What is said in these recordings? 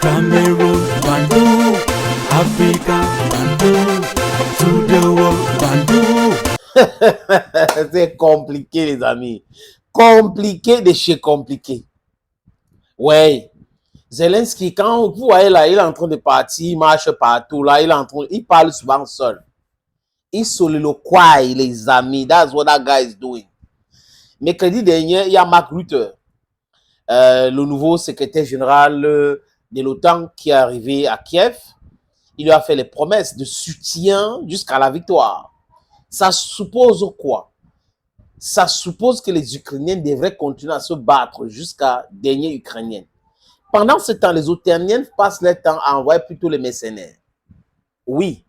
Cameroon, Bandung, Africa, Bandung, to the world, Bandung. C'est compliqué, les amis. Compliqué de chez compliqué. Ouais. Zelensky, quand vous voyez là, il est en train de partir, il marche partout, là, il parle souvent seul. Il soliloquise, les amis. That's what that guy is doing. Mercredi dernier, il y a Mark Rutte, le nouveau secrétaire général de l'OTAN qui est arrivé à Kiev. Il lui a fait les promesses de soutien jusqu'à la victoire. Ça suppose quoi? Ça suppose que les Ukrainiens devraient continuer à se battre jusqu'à dernier Ukrainien. Pendant ce temps, les Otaniens passent leur temps à envoyer plutôt les mercenaires. Oui,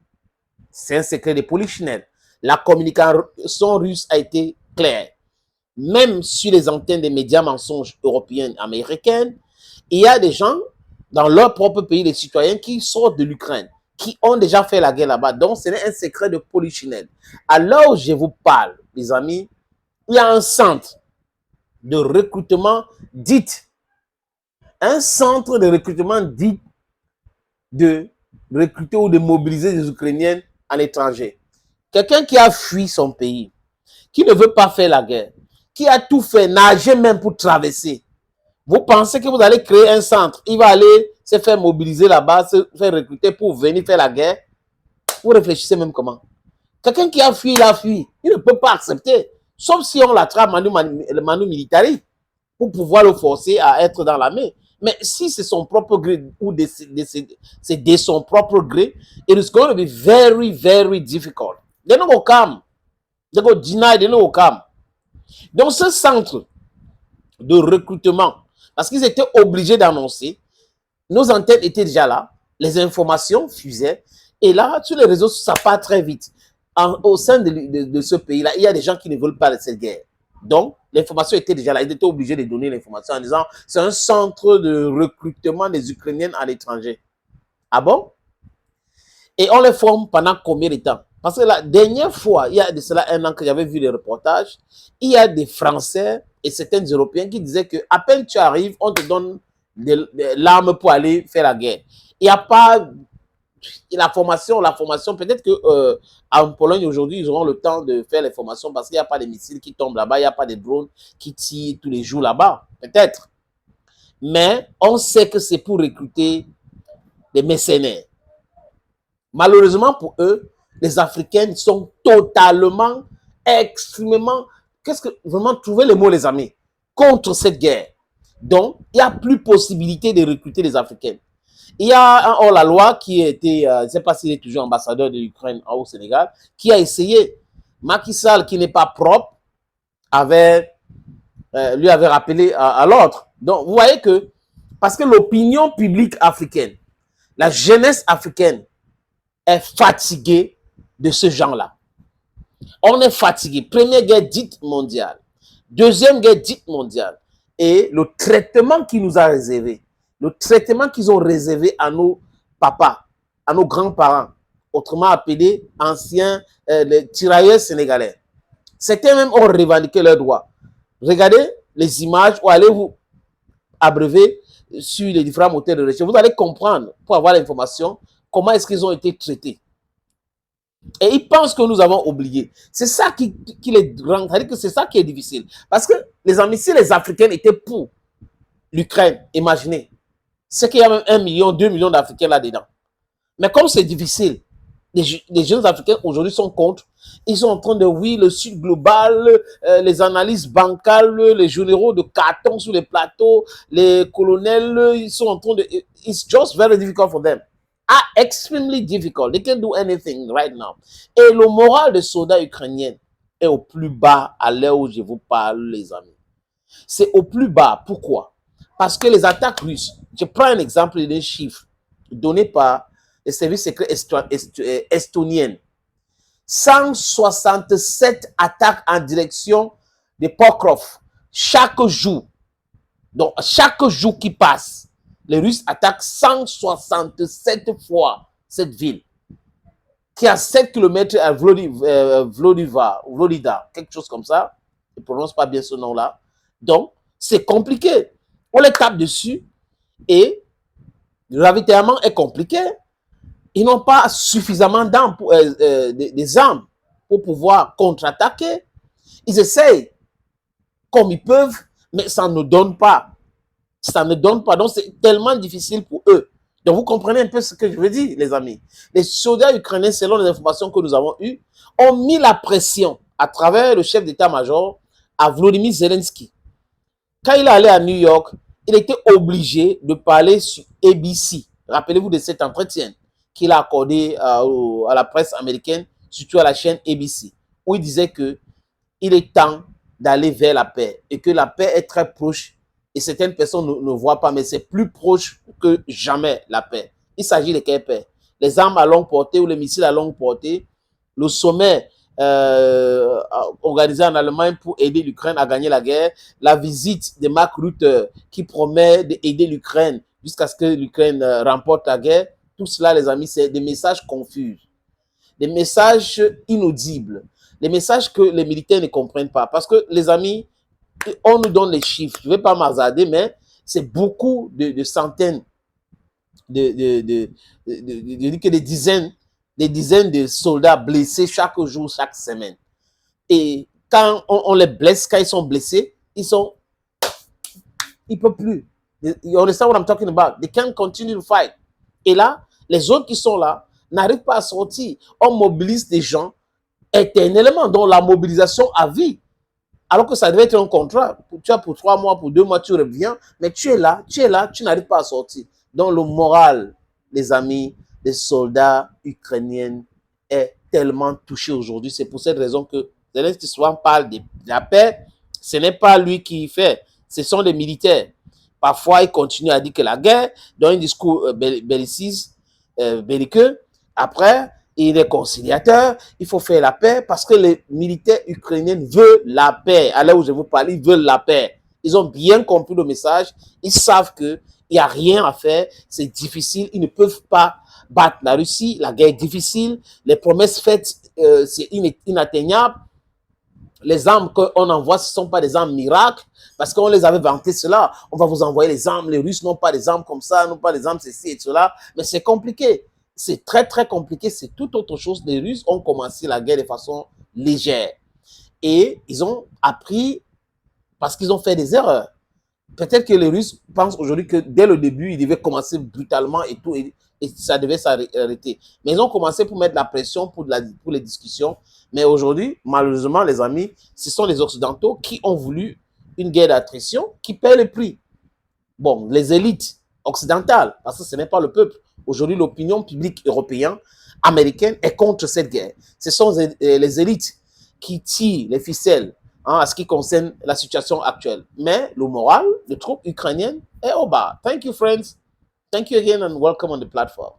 c'est un secret de polichinelle. La communication russe a été claire. Même sur les antennes des médias mensonges européens et américains, il y a des gens dans leur propre pays, les citoyens qui sortent de l'Ukraine, qui ont déjà fait la guerre là-bas. Donc, ce n'est un secret de polichinelle. À l'heure où je vous parle, les amis, il y a un centre de recrutement dit, un centre de recrutement dit de recruter ou de mobiliser des Ukrainiens à l'étranger. Quelqu'un qui a fui son pays, qui ne veut pas faire la guerre, qui a tout fait, nager même pour traverser. Vous pensez que vous allez créer un centre, il va aller se faire mobiliser là-bas, se faire recruter pour venir faire la guerre? Vous réfléchissez même comment? Quelqu'un qui a fui, il a fui. Il ne peut pas accepter. Sauf si on l'attrape manu militari pour pouvoir le forcer à être dans l'armée. Mais si c'est son propre gré ou c'est de son propre gré, it is going to be very, very difficult. They're not going to come. They're going to deny, they're not going to come. Donc, ce centre de recrutement, parce qu'ils étaient obligés d'annoncer, nos antennes étaient déjà là, les informations fusaient, et là, sur les réseaux, ça part très vite. Au sein de ce pays-là, il y a des gens qui ne veulent pas de cette guerre. Donc, l'information était déjà là. Ils étaient obligés de donner l'information en disant c'est un centre de recrutement des Ukrainiens à l'étranger. Ah bon? Et on les forme pendant combien de temps? Parce que la dernière fois, il y a de cela un an que j'avais vu les reportages, il y a des Français et certains Européens qui disaient que à peine tu arrives, on te donne de l'arme pour aller faire la guerre. Il n'y a pas la formation, peut-être que en Pologne aujourd'hui, ils auront le temps de faire les formations parce qu'il n'y a pas de missiles qui tombent là-bas, il n'y a pas de drones qui tirent tous les jours là-bas, peut-être. Mais on sait que c'est pour recruter des mercenaires. Malheureusement pour eux, les Africains sont totalement, extrêmement, vraiment, trouver les mots, les amis, contre cette guerre. Donc, il n'y a plus possibilité de recruter les Africains. Il y a un hors-la-loi qui a été, je ne sais pas s'il est toujours ambassadeur de l'Ukraine au Sénégal, qui a essayé. Macky Sall, qui n'est pas propre, lui avait rappelé à l'ordre. Donc, vous voyez que, parce que l'opinion publique africaine, la jeunesse africaine est fatiguée de ce genre-là. On est fatigué. Première guerre dite mondiale. Deuxième guerre dite mondiale. Et le traitement qui nous a réservé, le traitement qu'ils ont réservé à nos papas, à nos grands-parents, autrement appelés anciens les tirailleurs sénégalais. Certains même ont revendiqué leurs droits. Regardez les images ou allez vous abreuver sur les différents moteurs de recherche. Vous allez comprendre, pour avoir l'information, comment est-ce qu'ils ont été traités. Et ils pensent que nous avons oublié. C'est ça qui les rend, c'est-à-dire que c'est ça qui est difficile. Parce que les amis, si les Africains étaient pour l'Ukraine, imaginez, c'est qu'il y a même 1 million, 2 millions d'Africains là-dedans. Mais comme c'est difficile, les jeunes Africains aujourd'hui sont contre. Ils sont en train de, oui, le Sud global, les analyses bancales, les généraux de carton sur les plateaux, les colonels, ils sont en train de... It's just very difficult for them. Extremely difficult. They can't do anything right now. Et le moral des soldats ukrainiens est au plus bas à l'heure où je vous parle, les amis. C'est au plus bas. Pourquoi? Parce que les attaques russes, je prends un exemple d'un chiffre donné par les services secrets estoniens. 167 attaques en direction de Pokrov chaque jour. Donc, chaque jour qui passe, les Russes attaquent 167 fois cette ville, qui est à 7 km à Vlodida, quelque chose comme ça. Je ne prononce pas bien ce nom-là. Donc, c'est compliqué. On les tape dessus et Le ravitaillement est compliqué. Ils n'ont pas suffisamment d'armes des armes pour pouvoir contre-attaquer. Ils essayent comme ils peuvent, mais ça ne donne pas. Ça ne donne pas. Donc, c'est tellement difficile pour eux. Donc, vous comprenez un peu ce que je veux dire, les amis. Les soldats ukrainiens, selon les informations que nous avons eues, ont mis la pression à travers le chef d'état-major à Volodymyr Zelensky. Quand il est allé à New York, il était obligé de parler sur ABC. Rappelez-vous de cet entretien qu'il a accordé à la presse américaine, surtout à la chaîne ABC, où il disait que il est temps d'aller vers la paix et que la paix est très proche et certaines personnes ne voient pas, mais c'est plus proche que jamais la paix. Il s'agit de quelle paix? Les armes à longue portée ou les missiles à longue portée, le sommet organisé en Allemagne pour aider l'Ukraine à gagner la guerre, la visite de Mark Rutte qui promet d'aider l'Ukraine jusqu'à ce que l'Ukraine remporte la guerre. Tout cela, les amis, c'est des messages confus, des messages inaudibles, des messages que les militaires ne comprennent pas. Parce que, les amis, on nous donne les chiffres. Je ne vais pas m'hasarder, mais c'est beaucoup de centaines, des dizaines de soldats blessés chaque jour, chaque semaine. Et quand on les blesse, quand ils sont blessés, ils ne peuvent plus. You understand what I'm talking about? They can't continue to fight. Et là, les autres qui sont là n'arrivent pas à sortir. On mobilise des gens éternellement, donc la mobilisation à vie. Alors que ça devait être un contrat. Tu as pour 3 mois, pour 2 mois, tu reviens, mais tu es là, tu n'arrives pas à sortir. Donc le moral, les amis, des soldats ukrainiens est tellement touché aujourd'hui. C'est pour cette raison que Zelensky souvent parle de la paix. Ce n'est pas lui qui fait, ce sont les militaires. Parfois, il continue à dire que la guerre, dans un discours belliqueux, après, il est conciliateur, il faut faire la paix parce que les militaires ukrainiens veulent la paix. À l'heure où je vous parle, ils veulent la paix. Ils ont bien compris le message. Ils savent qu'il n'y a rien à faire. C'est difficile. Ils ne peuvent pas battre la Russie. La guerre est difficile. Les promesses faites, c'est inatteignable. Les armes qu'on envoie, ce ne sont pas des armes miracles parce qu'on les avait vanté cela. On va vous envoyer les armes. Les Russes n'ont pas des armes comme ça, n'ont pas des armes ceci et cela. Mais c'est compliqué. C'est très, très compliqué. C'est tout autre chose. Les Russes ont commencé la guerre de façon légère. Et ils ont appris parce qu'ils ont fait des erreurs. Peut-être que les Russes pensent aujourd'hui que dès le début, ils devaient commencer brutalement et tout, et ça devait s'arrêter. Mais ils ont commencé pour mettre la pression pour les discussions. Mais aujourd'hui, malheureusement, les amis, ce sont les Occidentaux qui ont voulu une guerre d'attrition qui paie le prix. Bon, les élites occidentales, parce que ce n'est pas le peuple. Aujourd'hui, l'opinion publique européenne, américaine est contre cette guerre. Ce sont les élites qui tirent les ficelles à ce qui concerne la situation actuelle. Mais le moral des troupes ukrainiennes est au bas. Thank you, friends. Thank you again and welcome on the platform.